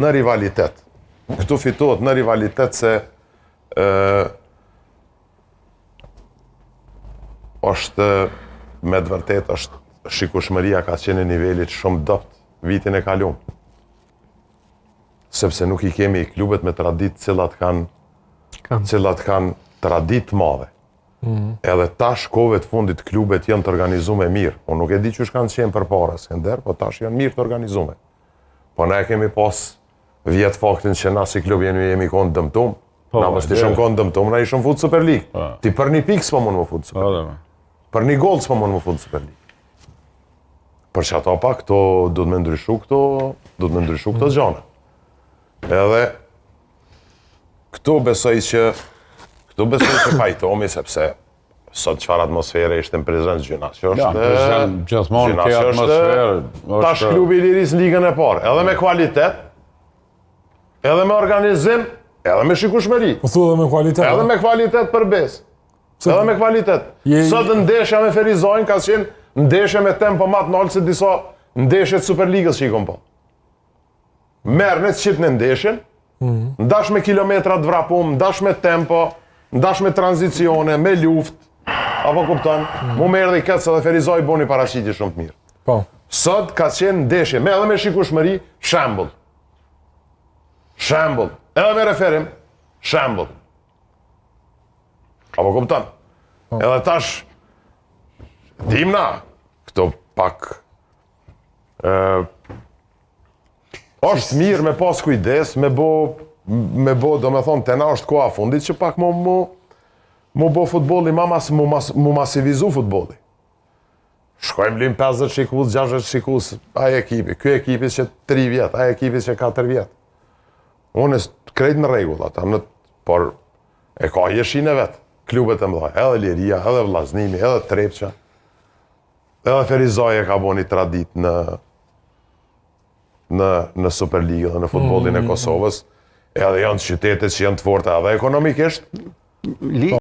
në rivalitet. Këtu fitohet në rivalitet se është me të vërtet është shikueshmëria ka qenë në nivelit shumë dopt vitin e kaluar. Sepse nuk i kemi klubet me traditë cilat kanë traditë madhe. Edhe tash kohëve të fundit klubet janë të organizuar mirë. Unë nuk e di çu kanë qenë përpara s'nder, po tash janë mirë të organizuar. Po na e kemi pas vjet faktin që na si klub jemi konë dëmtum. Na mos të shumë konë dëmtum, na ishëm fut Super League. Ti për një pikë s'po mund më fut Super League. Për një gol s'po mund më fut Super League. Për që ato pa, këto du të me ndryshu këto gjana. Edhe këto besoj që pajtomi, sepse sot çfarë atmosfere ishte në prezent gjyna. Gjithmonë ke atmosferë. Tash klubi i Lirisë në ligën e parë, edhe me kvalitet, edhe me organizim, edhe me shikueshmëri. Po thu edhe me kvalitet. Edhe me kvalitet për besë. Edhe me kvalitet. Sot ndeshja me Ferizojnë ka qenë ndeshje me tempo më të lartë se disa ndeshje të Superligës që i kom pa. Merrni të qitë në ndeshjen, ndash me kilometra të vrapum, ndash me tempo, ndash me tranzicione, me luftë, apo kupton, mu me erdhi këtë se dhe Ferizoj boni paraqitje shumë të mirë. Po. Sot ka qenë ndeshje, edhe me shikueshmëri, shembull. Shembull. Edhe me referim, shembull. Apo kupton? Edhe tash, dimna, këto pak... është mirë me pas kujdes, me bo, do me thonë, tena është koha fundit, që pak mu bo futbolli, mu masivizu futbolli. Shkojmë lim 50 shikus, 60 shikus, aj ekipi, ky ekipi që 3 vjet, aj ekipi që 4 vjet. Unë krejt në regull ata, por e ka jeshin e vetë, klubet e mëdha, edhe Liria, edhe Vllaznimi, edhe Trepça, edhe Ferizoj e ka bo një tradit në Superligë dhe në futbollin e Kosovës, edhe janë qytetet që janë të forta edhe ekonomikisht,